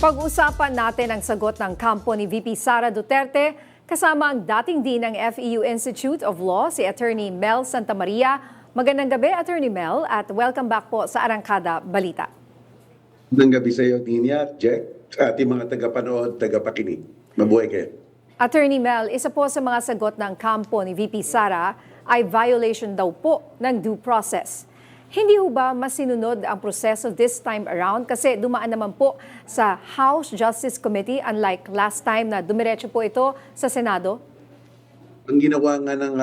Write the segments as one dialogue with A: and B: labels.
A: Pag-usapan natin ang sagot ng kampo ni VP Sara Duterte kasama ang dating dean ng FEU Institute of Law, si Attorney Mel Santamaria. Magandang gabi, Attorney Mel, at welcome back po sa Arangkada Balita.
B: Magandang gabi sa iyo, Tina, Jack, sa ating mga tagapanood, tagapakinig. Mabuhay kayo.
A: Attorney Mel, isa po sa mga sagot ng kampo ni VP Sara ay violation daw po ng due process. Hindi ho ba masinunod ang proseso this time around kasi dumaan naman po sa House Justice Committee unlike last time na dumiretso po ito sa Senado?
B: Ang ginawa nga ng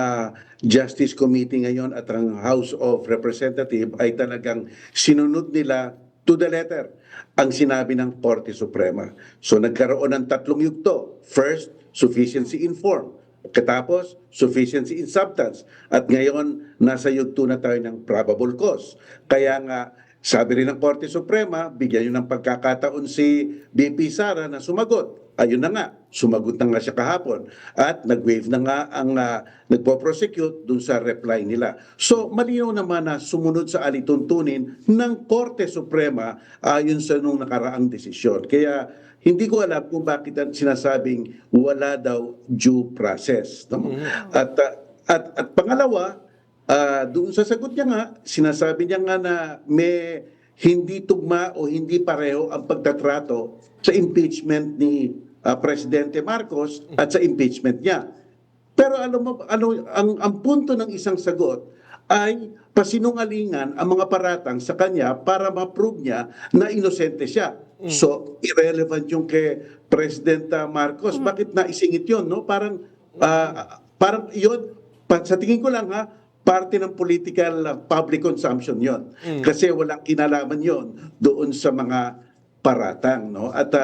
B: Justice Committee ngayon at ang House of Representatives ay talagang sinunod nila to the letter ang sinabi ng Korte Suprema. So nagkaroon ng tatlong yugto. First, sufficiency in form. Katapos, sufficiency in substance. At ngayon, nasa yugto na tayo ng probable cause. Kaya nga, sabi rin ng Korte Suprema, bigyan yun ng pagkakataon si VP Sara na sumagot. Ayun na nga, sumagot na nga siya kahapon. At nag-waive na nga ang nagpo-prosecute dun sa reply nila. So, malinaw naman na sumunod sa alituntunin ng Korte Suprema ayon sa nung nakaraang desisyon. Kaya, hindi ko alam kung bakit sinasabing wala daw due process. No? At pangalawa, doon sa sagot niya nga, sinasabi niya nga na may hindi tugma o hindi pareho ang pagtatrato sa impeachment ni Presidente Marcos at sa impeachment niya. Pero ang punto ng isang sagot ay pasinungalingan ang mga paratang sa kanya para ma-prove niya na inosente siya. So, irrelevant yung kay President Marcos. Bakit naisingit yun? No? Parang yun, sa tingin ko lang parte ng political public consumption yon. Kasi walang kinalaman yon doon sa mga paratang. No? At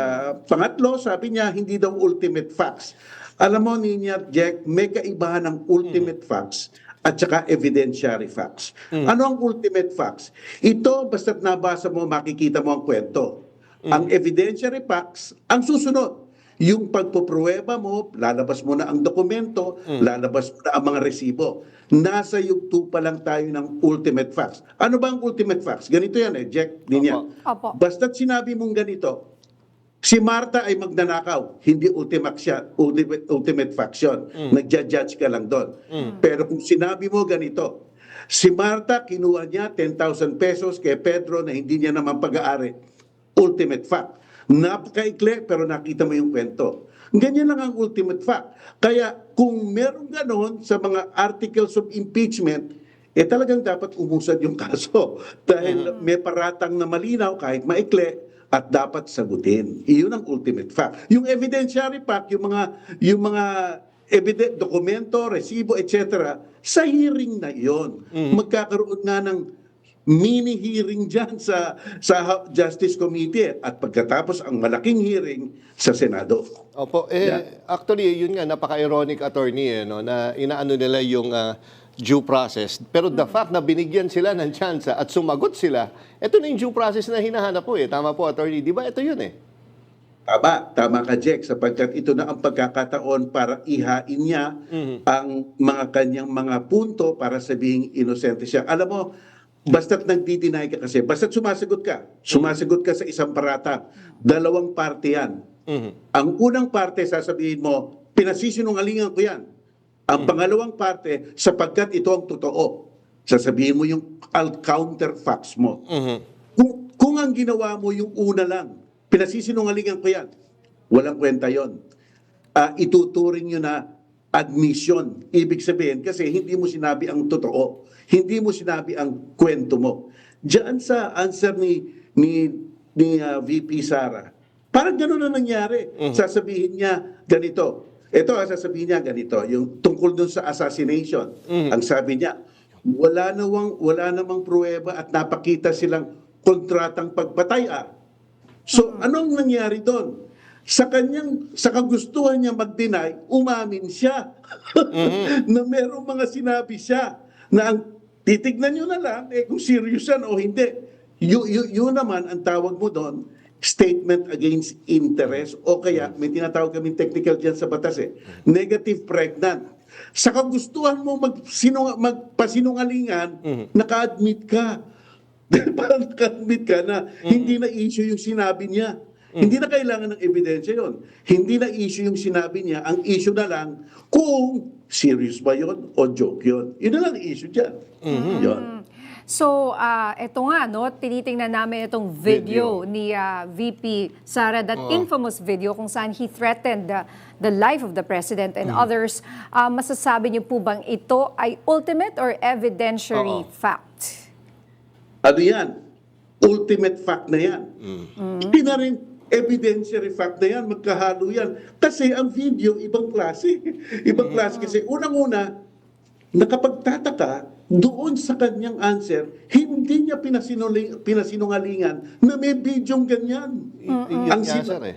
B: pangatlo, sabi niya, hindi daw ultimate facts. Alam mo, Ninya, Jack, may kaibahan ng ultimate facts at saka evidentiary facts. Ano ang ultimate facts? Ito, basta't nabasa mo, makikita mo ang kwento. Ang evidentiary facts, ang susunod. Yung pagpupruweba mo, lalabas mo na ang dokumento, lalabas mo na ang mga resibo. Nasa yugto pa lang tayo ng ultimate facts. Ano ba ang ultimate facts? Ganito yan Jack, Ninya.
A: Opo.
B: Basta't sinabi mong ganito, si Marta ay magnanakaw, hindi ultimate fact yun. Nagja-judge ka lang doon. Pero kung sinabi mo ganito, si Marta kinuha niya 10,000 pesos kay Pedro na hindi niya naman pag-aari. Ultimate fact. Napakaikli pero nakita mo yung kwento. Ganyan lang ang ultimate fact. Kaya kung meron ganon sa mga articles of impeachment, talagang dapat umusad yung kaso. Dahil may paratang na malinaw kahit maikli at dapat sagutin. Iyon ang ultimate fact. Yung evidentiary fact, yung mga dokumento, resibo, etc., sa hearing na iyon. Magkakaroon nga ng mini-hearing dyan sa Justice Committee at pagkatapos ang malaking hearing sa Senado.
C: Opo, actually, yun nga, napaka-ironic, attorney, no, na inaano nila yung due process. Pero the fact na binigyan sila ng chance at sumagot sila, ito na yung due process na hinahanap po. Tama po, attorney. Di ba ito yun
B: Tama ka, Jack, sapagkat ito na ang pagkakataon para ihain niya ang mga kanyang mga punto para sabihing inosente siya. Alam mo, basta't nagdi-deny ka kasi, basta't sumasagot ka sa isang parata, dalawang parte yan. Ang unang parte, sasabihin mo, pinasisinungalingan ko yan. Ang pangalawang parte, sapagkat ito ang totoo, sasabihin mo yung counter facts mo. Kung ang ginawa mo yung una lang, pinasisinungalingan ko yan, walang kwenta yon. Ituturing nyo na admission. Ibig sabihin, kasi hindi mo sinabi ang totoo. Hindi mo sinabi ang kwento mo. Diyan sa answer ni VP Sara, parang gano'n na nangyari. Sasabihin niya ganito. Ito, sasabihin niya ganito. Yung tungkol dun sa assassination. Ang sabi niya, wala namang pruweba at napakita silang kontratang pagpatay. So, anong nangyari doon? Sa kagustuhan niya mag-deny, umamin siya na merong mga sinabi siya na ang titignan nyo na lang kung serious yan o hindi. Yun naman ang tawag mo doon, statement against interest o kaya may tinatawag kaming technical dyan sa batas negative pregnant. Sa kagustuhan mo magpasinungalingan, naka-admit ka. Parang naka-admit ka na hindi na issue yung sinabi niya. Hindi na kailangan ng ebidensya yon. Hindi na issue yung sinabi niya. Ang issue na lang kung serious ba yon o joke yon. Yun na lang ang issue dyan. Yun.
A: So, eto nga, no, tinitingnan namin itong video ni VP Sara, that infamous video kung saan he threatened the life of the president and others. Masasabi niyo po bang ito ay ultimate or evidentiary fact?
B: Ano yan? Ultimate fact na yan. Hindi na rin evidentiary fact na yan, magkahalo yan. Kasi ang video, ibang klase. Ibang klase kasi unang-una, nakapagtataka doon sa kanyang answer, hindi niya pinasinungalingan na may bidyong ganyan.
C: Yun
B: Ang
C: nga,
B: sina-
C: sir, eh.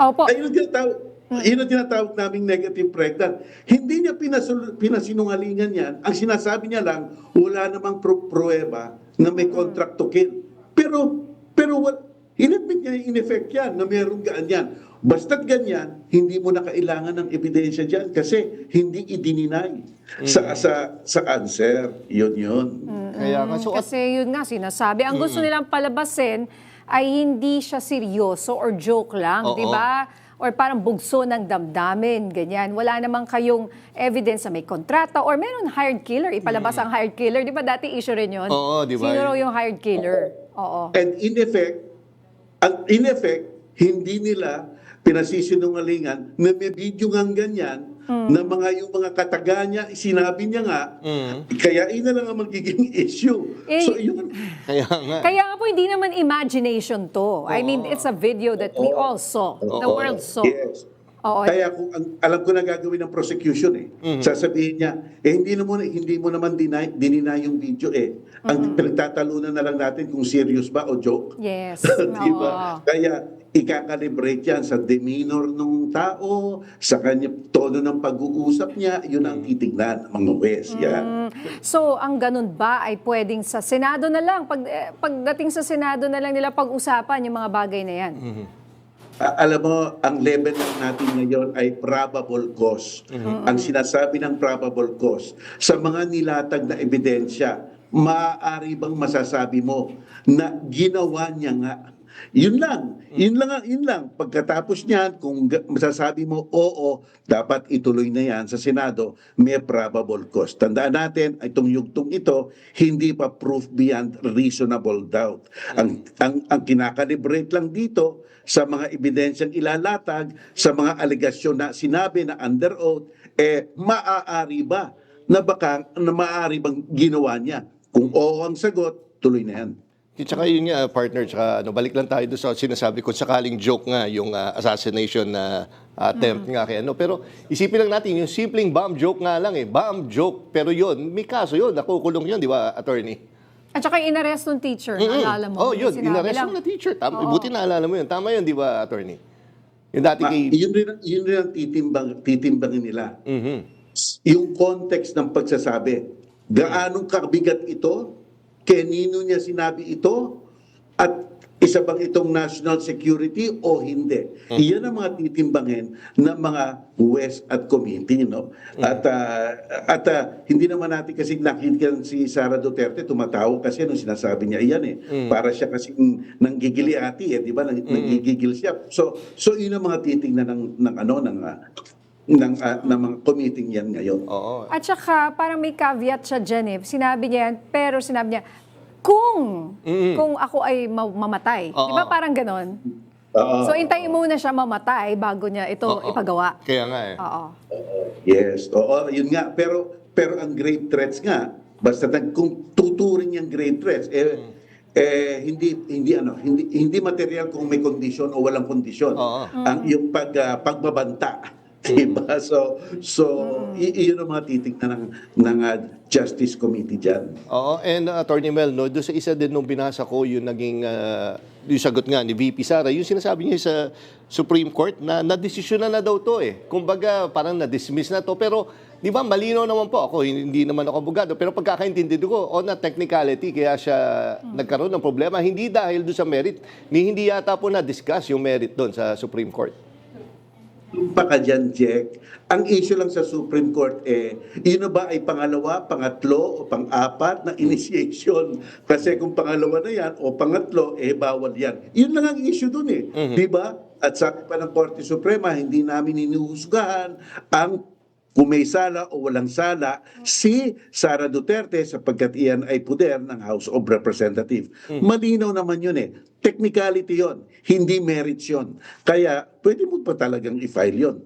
A: Opo.
B: Ayun ang tinatawag naming negative pregnant. Hindi niya pinasinungalingan yan. Ang sinasabi niya lang, wala namang pruweba na may contract to kill. Pero inadmit niya in effect yan, na mayroong ganyan. Basta't ganyan, hindi mo na kailangan ng ebidensya dyan kasi hindi idininay sa answer. Yun.
C: Kaya nga, so,
A: Kasi yun nga sinasabi. Ang gusto nilang palabasin ay hindi siya seryoso or joke lang,
C: Oo.
A: di ba? Or parang bugso ng damdamin, ganyan. Wala namang kayong evidence na may kontrata or meron hired killer. Ipalabas ang hired killer. Di ba dati issue rin yun?
C: Oo, di ba?
A: Sino raw yung hired killer? Oo.
B: And in effect, hindi nila pinasisinungalingan na may video ng ganyan na yung mga kataga niya, sinabi niya nga, kaya ina lang ang magiging issue.
A: Eh,
B: So yun.
C: kaya nga.
A: Kaya nga po, hindi naman imagination to. I mean, it's a video that we all saw. The world saw.
B: Yes.
A: Oo.
B: Kaya alam ko na gagawin ng prosecution Sasabihin niya, hindi mo naman dinina yung video Ang pinagtatalunan na lang natin kung serious ba o joke.
A: Yes.
B: Di ba?
A: Oo.
B: Kaya ikakalibrate yan sa demeanor ng tao, sa kanya tono ng pag-uusap niya, yun ang titignan ng mga West. Yan.
A: So, ang ganun ba ay pwedeng sa Senado na lang? Pagdating sa Senado na lang nila pag-usapan yung mga bagay na yan?
B: Alam mo, ang level lang natin ngayon ay probable cause. Ang sinasabi ng probable cause, sa mga nilatag na ebidensya, maaari bang masasabi mo na ginawa niya nga? Yun lang. Pagkatapos niyan, kung masasabi mo, oo, dapat ituloy na yan sa Senado, may probable cause. Tandaan natin, itong yugtong ito, hindi pa proof beyond reasonable doubt. Ang kinakalibrate lang dito, sa mga ebidensyang ilalatag, sa mga alegasyon na sinabi na under oath, maaari ba na maaari bang ginawa niya? Kung oo ang sagot, tuloy na yan.
C: Tsaka yun nga, partner, tsaka balik lang tayo doon sa sinasabi ko, sakaling joke nga yung assassination na attempt nga kay ano. Pero isipin lang natin, yung simpleng bomb joke nga lang bomb joke. Pero yun, may kaso yun, nakukulong yun, di ba, attorney?
A: At saka in-arrest ng teacher, naalala mo.
C: Oh, yun,
A: Sinabi
C: inarrest
A: lang.
C: mo na teacher. Buti naalala mo yun. Tama yun, di ba, attorney? Yung dati kay...
B: Yun rin ang titimbangin nila. Yung context ng pagsasabi. Gaano kabigat ito? Kanino niya sinabi ito? At isa bang itong national security o hindi? Iyan ang mga titimbangin ng mga West at committee. No? At hindi naman natin kasi nakita si Sara Duterte tumatawa kasi nung sinasabi niya iyan Para siya kasi nanggigili ati di ba? Nanggigigil siya. So yun ang mga titingnan ng mga committee yan ngayon.
C: Oo.
A: At saka, parang may caveat siya dyan Sinabi niya yan, pero sinabi niya, kung ako ay mamatay. Di ba parang ganon? So, intayin muna siya mamatay bago niya ito ipagawa.
C: Kaya nga
A: Oo.
B: Yes, oo, yun nga. Pero ang grave threats nga, basta kung tuturing yung grave threats, hindi material kung may kondisyon o walang kondisyon. Ang yung pagbabanta. Diba? So iyon ang mga titignan ng Justice Committee dyan.
C: Oo, and Attorney Mel, no, doon sa isa din nung binasa ko, yung naging, yung sagot nga ni VP Sara, yung sinasabi niya sa Supreme Court na nadesisyon na daw to Kumbaga, parang na-dismiss na to. Pero, di ba, malinaw naman po ako, hindi naman ako abogado, pero pagkakaintindi ko, on a technicality, kaya siya nagkaroon ng problema, hindi dahil doon sa merit, hindi yata po na-discuss yung merit doon sa Supreme Court.
B: pa ka dyan, Jack. Ang issue lang sa Supreme Court yun na ba ay pangalawa, pangatlo, o pang-apat na initiation? Kasi kung pangalawa na yan o pangatlo, bawal yan. Yun lang ang issue dun Di ba? At sabi pa ng Korte Suprema, hindi namin inuhusgahan ang kung may sala o walang sala si Sara Duterte sapagkat iyan ay puder ng House of Representatives. Malinaw naman yun Technicality yon, hindi merits yun. Kaya pwede mo pa talagang i-file yun.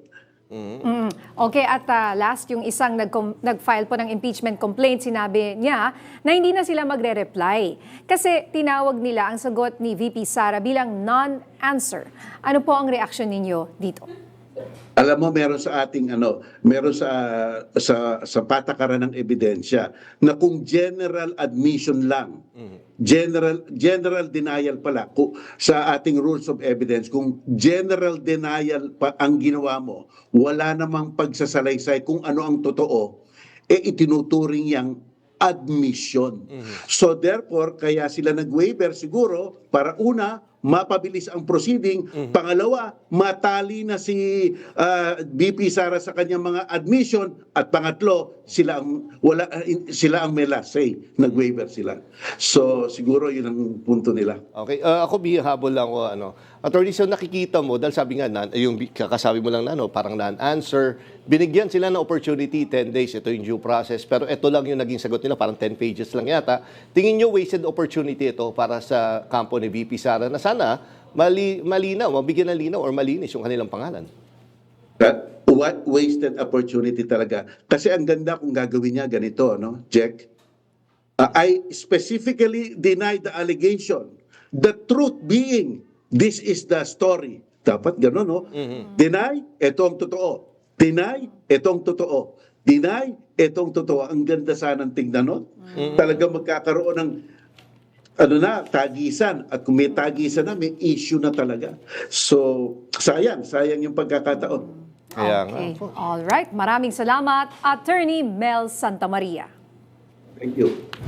A: Okay, at last, yung isang nag-file po ng impeachment complaint, sinabi niya na hindi na sila magre-reply. Kasi tinawag nila ang sagot ni VP Sara bilang non-answer. Ano po ang reaksyon ninyo dito?
B: Alam mo, meron sa ating meron sa patakaran ng ebidensya na kung general admission lang, general denial pala sa ating rules of evidence, kung general denial pa ang ginawa mo, wala namang pagsasalaysay kung ano ang totoo, itinuturing yang admission. So therefore, kaya sila nag-waiver siguro para una, mapabilis ang proceeding. Pangalawa, matali na si BP Sara sa kanyang mga admission. At pangatlo, sila ang may last say. Nag-waiver sila. So siguro yun ang punto nila.
C: Okay, ako bihabol lang ko Attorney, so nakikita mo dahil sabi nga yung kakasabi mo lang parang non-answer, binigyan sila ng opportunity 10 days, ito yung due process, pero ito lang yung naging sagot nila, parang 10 pages lang yata. Tingin nyo wasted opportunity ito para sa kampo ni VP Sara na sana malinaw, mabigyan ng linaw or malinis yung kanilang pangalan?
B: What wasted opportunity talaga. Kasi ang ganda kung gagawin niya ganito, Jack? I specifically denied the allegation. The truth being, this is the story. Dapat gano'n, Deny, ito ang totoo. Deny, ito ang totoo. Deny, ito ang totoo. Ang ganda sanang tingnan, Talaga magkakaroon ng tagisan. At kung may tagisan na, may issue na talaga. So, sayang yung pagkakataon.
C: Kaya
A: Okay. All right. Maraming salamat, Attorney Mel Santamaria.
B: Thank you.